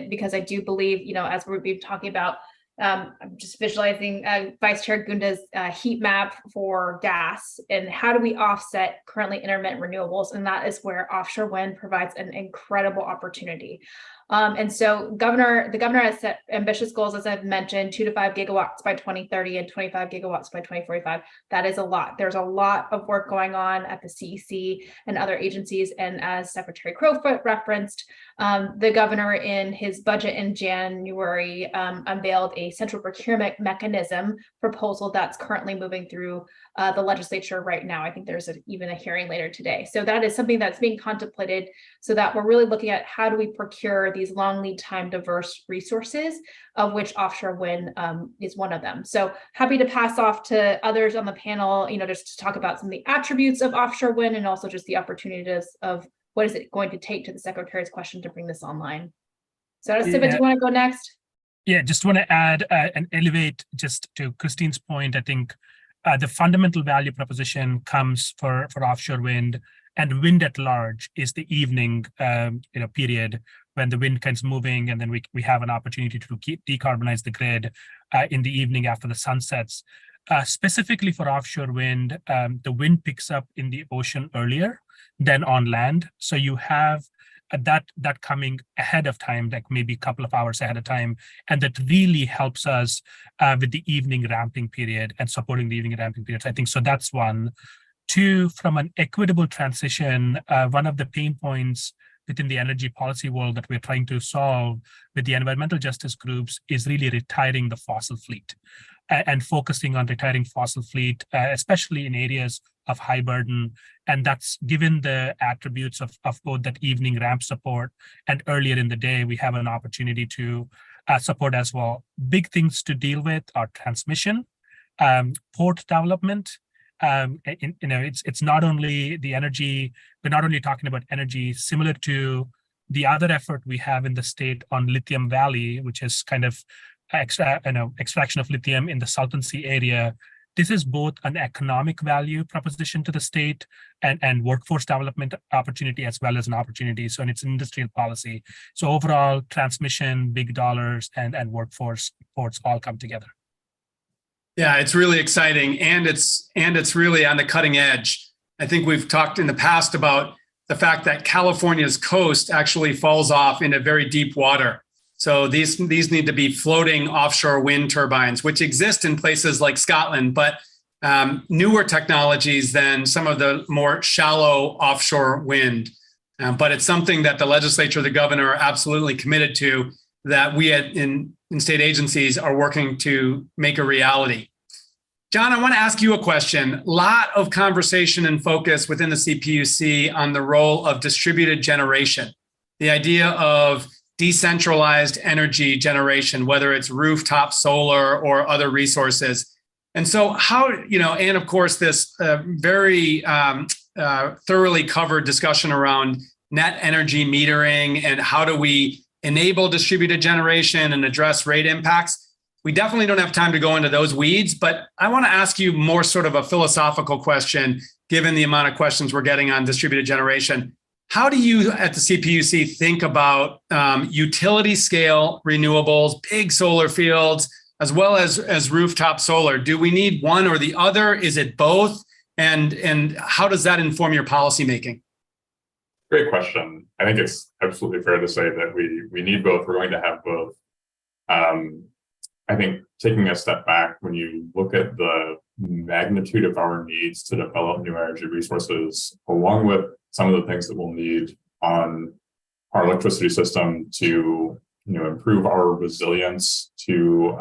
because I do believe, as we've been talking about, I'm just visualizing Vice Chair Gunda's heat map for gas and how do we offset currently intermittent renewables? And that is where offshore wind provides an incredible opportunity. And so the governor has set ambitious goals, as I've mentioned, 2 to 5 gigawatts by 2030 and 25 gigawatts by 2045. That is a lot. There's a lot of work going on at the CEC and other agencies. And as Secretary Crowfoot referenced, the governor in his budget in January unveiled a central procurement mechanism proposal that's currently moving through the legislature right now. I think there's even a hearing later today. So that is something that's being contemplated so that we're really looking at how do we procure these long lead time diverse resources, of which offshore wind is one of them. So happy to pass off to others on the panel, just to talk about some of the attributes of offshore wind and also just the opportunities of what is it going to take, to the Secretary's question, to bring this online. So Siva, do you want to go next? Yeah, just want to add and elevate just to Christine's point. I think the fundamental value proposition comes for offshore wind and wind at large is the evening period when the wind kind of moving, and then we have an opportunity to decarbonize the grid in the evening after the sun sets. Specifically for offshore wind, the wind picks up in the ocean earlier than on land. So you have that coming ahead of time, like maybe a couple of hours ahead of time. And that really helps us with the evening ramping period and supporting the evening ramping periods. I think so that's one. Two, from an equitable transition, one of the pain points within the energy policy world that we're trying to solve with the environmental justice groups is really retiring the fossil fleet and focusing on retiring fossil fleet, especially in areas of high burden. And that's given the attributes of both that evening ramp support and earlier in the day, we have an opportunity to support as well. Big things to deal with are transmission, port development. It's not only the energy, we're not only talking about energy similar to the other effort we have in the state on Lithium Valley, which is kind of extraction of lithium in the Salton Sea area. This is both an economic value proposition to the state and workforce development opportunity as well as an opportunity. So it's an industrial policy. So overall, transmission, big dollars, and workforce ports all come together. Yeah, it's really exciting, and it's really on the cutting edge. I think we've talked in the past about the fact that California's coast actually falls off into very deep water. So these need to be floating offshore wind turbines, which exist in places like Scotland, but newer technologies than some of the more shallow offshore wind. But it's something that the legislature, the governor are absolutely committed to, that we in state agencies are working to make a reality. John, I want to ask you a question. A lot of conversation and focus within the CPUC on the role of distributed generation, the idea of decentralized energy generation, whether it's rooftop solar or other resources. And so how, and of course, this very thoroughly covered discussion around net energy metering and how do we enable distributed generation and address rate impacts. We definitely don't have time to go into those weeds, but I want to ask you more sort of a philosophical question, given the amount of questions we're getting on distributed generation. How do you at the CPUC think about utility scale renewables, big solar fields, as well as rooftop solar? Do we need one or the other? Is it both? And how does that inform your policymaking? Great question. I think it's absolutely fair to say that we need both. We're going to have both. I think taking a step back, when you look at the magnitude of our needs to develop new energy resources, along with some of the things that we'll need on our electricity system to improve our resilience to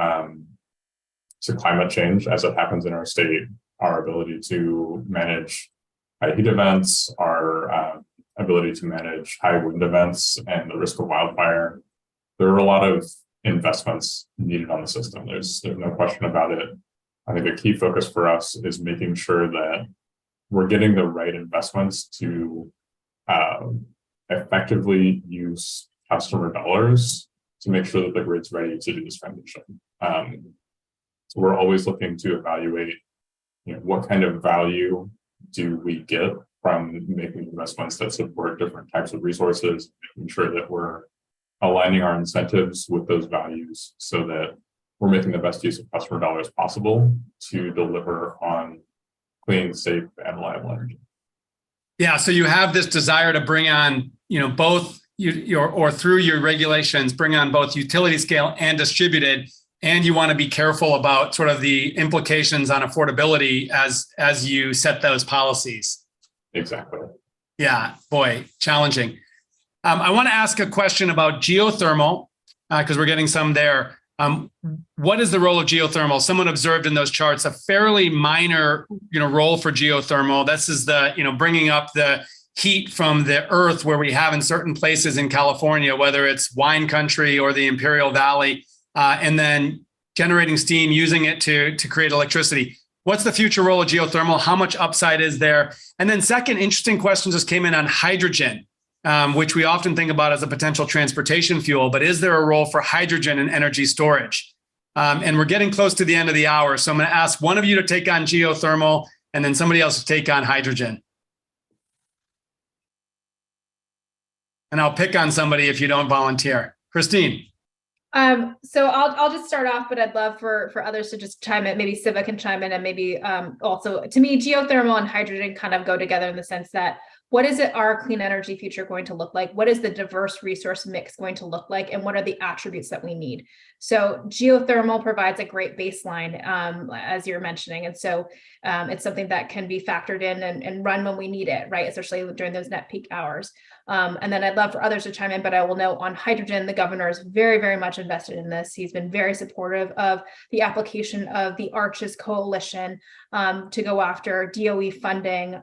climate change as it happens in our state, our ability to manage high heat events, our ability to manage high wind events and the risk of wildfire. There are a lot of investments needed on the system. There's no question about it. I think a key focus for us is making sure that we're getting the right investments to effectively use customer dollars to make sure that the grid's ready to do this transition. So we're always looking to evaluate, what kind of value do we get from making investments that support different types of resources, making sure that we're aligning our incentives with those values so that we're making the best use of customer dollars possible to deliver on clean, safe, and reliable energy. Yeah, so you have this desire to bring on, both or through your regulations, bring on both utility scale and distributed, and you want to be careful about sort of the implications on affordability as you set those policies. Exactly. Yeah, boy, challenging. I want to ask a question about geothermal because we're getting some there. What is the role of geothermal? Someone observed in those charts a fairly minor, role for geothermal. This is the, bringing up the heat from the earth where we have in certain places in California, whether it's wine country or the Imperial Valley, and then generating steam, using it to create electricity. What's the future role of geothermal? How much upside is there? And then second, interesting question just came in on hydrogen. Which we often think about as a potential transportation fuel, but is there a role for hydrogen in energy storage? And we're getting close to the end of the hour, so I'm going to ask one of you to take on geothermal and then somebody else to take on hydrogen. And I'll pick on somebody if you don't volunteer. Christine. So I'll just start off, but I'd love for others to just chime in. Maybe Siva can chime in, and maybe also, to me, geothermal and hydrogen kind of go together in the sense that what is it our clean energy future going to look like? What is the diverse resource mix going to look like? And what are the attributes that we need? So geothermal provides a great baseline, as you're mentioning. And so it's something that can be factored in and run when we need it, right? Especially during those net peak hours. And then I'd love for others to chime in, but I will note on hydrogen, the governor is very, very much invested in this. He's been very supportive of the application of the Arches Coalition to go after DOE funding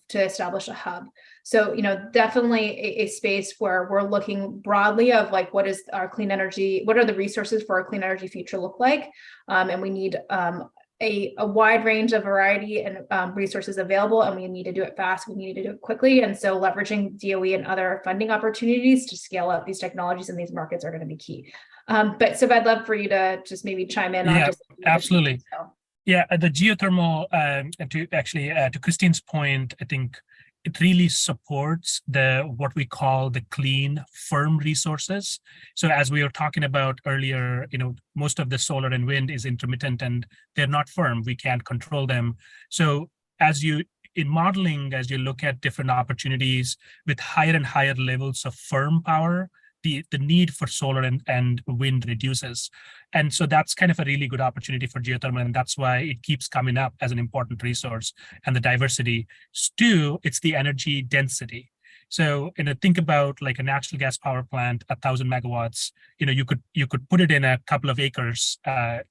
to establish a hub. So, definitely a space where we're looking broadly of like, what is our clean energy, what are the resources for our clean energy future look like? And we need a wide range of variety and resources available, and we need to do it fast. We need to do it quickly. And so leveraging DOE and other funding opportunities to scale up these technologies in these markets are going to be key. But so I'd love for you to just maybe chime in. Yeah, on just absolutely. Yeah, the geothermal, to Christine's point, I think it really supports what we call the clean, firm resources. So as we were talking about earlier, most of the solar and wind is intermittent and they're not firm. We can't control them. So in modeling, as you look at different opportunities with higher and higher levels of firm power, the need for solar and wind reduces. And so that's kind of a really good opportunity for geothermal. And that's why it keeps coming up as an important resource and the diversity. Two, it's the energy density. So, think about like a natural gas power plant, 1,000 megawatts, you could put it in a couple of acres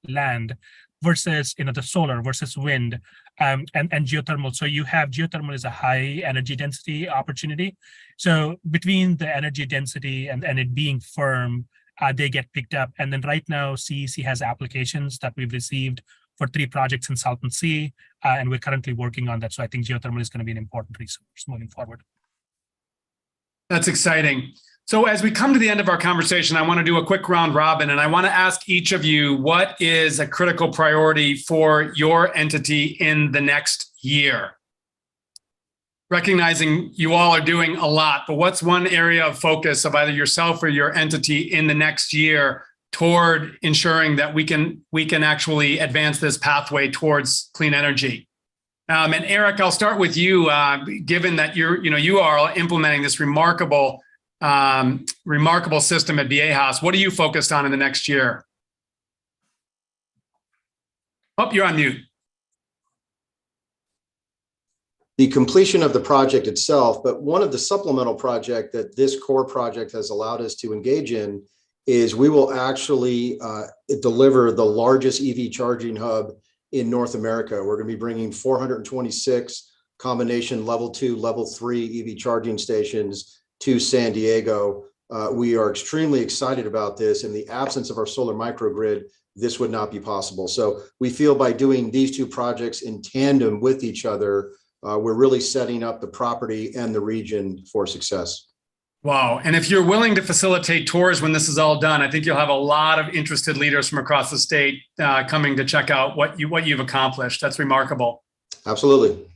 land, versus the solar versus wind and geothermal. So you have geothermal is a high energy density opportunity. So between the energy density and it being firm, they get picked up. And then right now, CEC has applications that we've received for 3 projects in Salton Sea, and we're currently working on that. So I think geothermal is going to be an important resource moving forward. That's exciting. So as we come to the end of our conversation, I want to do a quick round robin, and I want to ask each of you, what is a critical priority for your entity in the next year? Recognizing you all are doing a lot, but what's one area of focus of either yourself or your entity in the next year toward ensuring that we can actually advance this pathway towards clean energy? And Eric, I'll start with you. Given that you are implementing this remarkable system at Viejas, what are you focused on in the next year? Oh, you're on mute. The completion of the project itself, but one of the supplemental project that this core project has allowed us to engage in is we will actually deliver the largest EV charging hub in North America. We're going to be bringing 426 combination level 2, level 3 EV charging stations to San Diego. We are extremely excited about this. In the absence of our solar microgrid, this would not be possible. So we feel by doing these 2 projects in tandem with each other, we're really setting up the property and the region for success. Wow. And if you're willing to facilitate tours when this is all done, I think you'll have a lot of interested leaders from across the state coming to check out what you've accomplished. That's remarkable. Absolutely.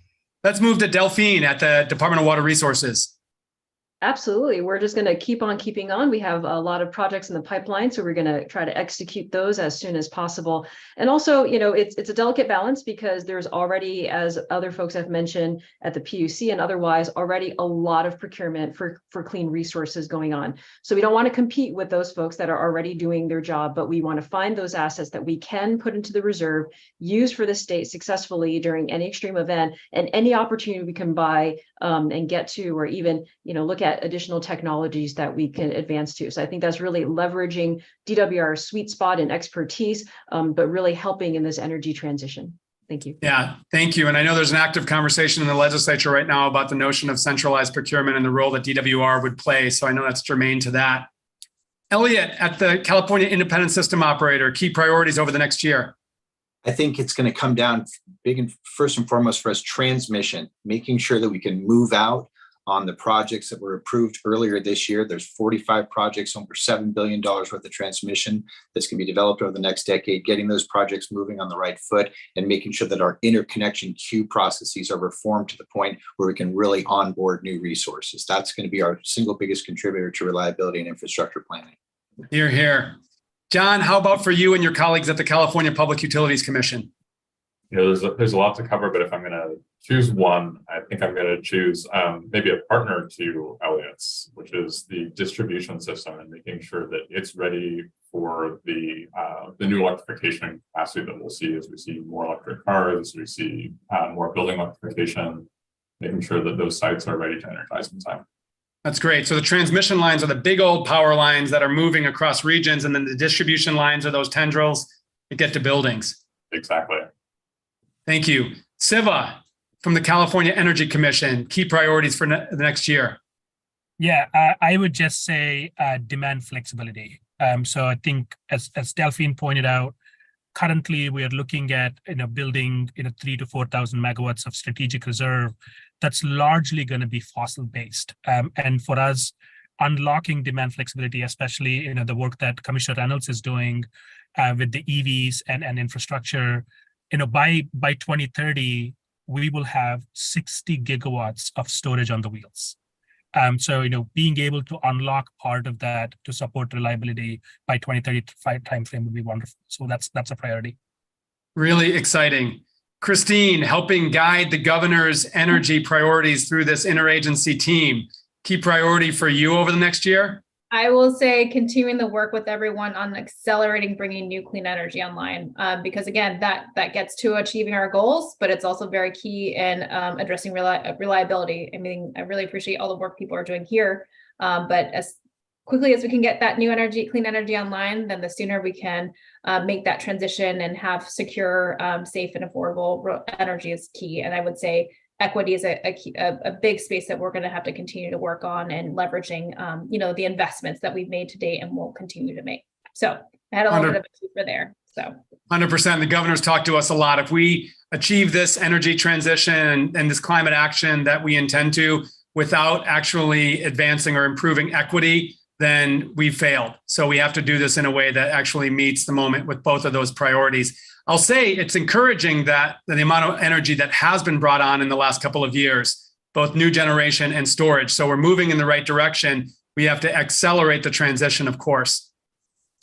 Let's move to Delphine at the Department of Water Resources. Absolutely. We're just going to keep on keeping on. We have a lot of projects in the pipeline, so we're going to try to execute those as soon as possible. And also, it's a delicate balance because there's already, as other folks have mentioned at the PUC and otherwise, already a lot of procurement for clean resources going on. So we don't want to compete with those folks that are already doing their job, but we want to find those assets that we can put into the reserve, use for the state successfully during any extreme event, and any opportunity we can buy and get to, or even, look at additional technologies that we can advance to. So I think that's really leveraging DWR's sweet spot and expertise, but really helping in this energy transition. Thank you. Yeah, thank you. And I know there's an active conversation in the legislature right now about the notion of centralized procurement and the role that DWR would play. So I know that's germane to that. Elliot, at the California Independent System Operator, key priorities over the next year. I think it's going to come down big and first and foremost for us, transmission, making sure that we can move out on the projects that were approved earlier this year. There's 45 projects, over $7 billion worth of transmission that's going to be developed over the next decade, getting those projects moving on the right foot and making sure that our interconnection queue processes are reformed to the point where we can really onboard new resources. That's going to be our single biggest contributor to reliability and infrastructure planning. Hear, hear. John, how about for you and your colleagues at the California Public Utilities Commission? There's a lot to cover, but if I'm going to choose one, I think I'm going to choose maybe a partner to Elliot's, which is the distribution system, and making sure that it's ready for the new electrification capacity that we'll see as we see more electric cars, as we see more building electrification, making sure that those sites are ready to energize in time. That's great. So the transmission lines are the big old power lines that are moving across regions, and then the distribution lines are those tendrils that get to buildings. Exactly. Thank you. Siva, from the California Energy Commission, key priorities for the next year. Yeah, I would just say demand flexibility. So I think as Delphine pointed out, currently we are looking at building 3,000 to 4,000 megawatts of strategic reserve that's largely going to be fossil based. And for us, unlocking demand flexibility, especially the work that Commissioner Reynolds is doing with the EVs and infrastructure, by 2030 we will have 60 gigawatts of storage on the wheels. So being able to unlock part of that to support reliability by 2035 timeframe would be wonderful. So that's a priority. Really exciting. Christine, helping guide the governor's energy priorities through this interagency team. Key priority for you over the next year? I will say continuing the work with everyone on accelerating bringing new clean energy online, because again, that gets to achieving our goals, but it's also very key in addressing reliability. I mean, I really appreciate all the work people are doing here, but as quickly as we can get that new energy, clean energy online, then the sooner we can make that transition and have secure, safe and affordable energy is key. And I would say equity is a big space that we're going to have to continue to work on, and leveraging, the investments that we've made to date and will continue to make. So I had a little bit of a keeper there. So 100%. The governor's talked to us a lot. If we achieve this energy transition and this climate action that we intend to without actually advancing or improving equity, then we've failed. So we have to do this in a way that actually meets the moment with both of those priorities. I'll say it's encouraging that the amount of energy that has been brought on in the last couple of years, both new generation and storage. So we're moving in the right direction. We have to accelerate the transition, of course.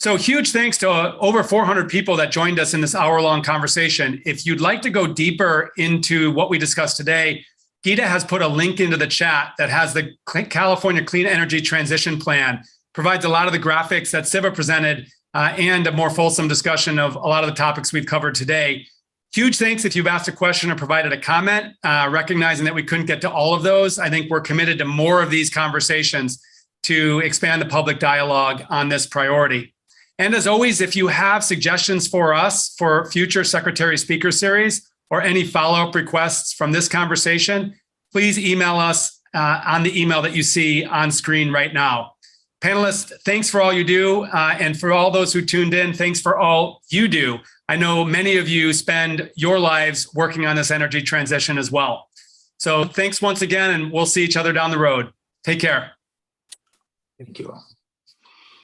So huge thanks to over 400 people that joined us in this hour-long conversation. If you'd like to go deeper into what we discussed today, Geeta has put a link into the chat that has the California Clean Energy Transition Plan, provides a lot of the graphics that Siva presented, and a more fulsome discussion of a lot of the topics we've covered today. Huge thanks if you've asked a question or provided a comment, recognizing that we couldn't get to all of those. I think we're committed to more of these conversations to expand the public dialogue on this priority. And as always, if you have suggestions for us for future Secretary Speaker Series or any follow-up requests from this conversation, please email us on the email that you see on screen right now. Panelists, thanks for all you do. And for all those who tuned in, thanks for all you do. I know many of you spend your lives working on this energy transition as well. So thanks once again, and we'll see each other down the road. Take care. Thank you all.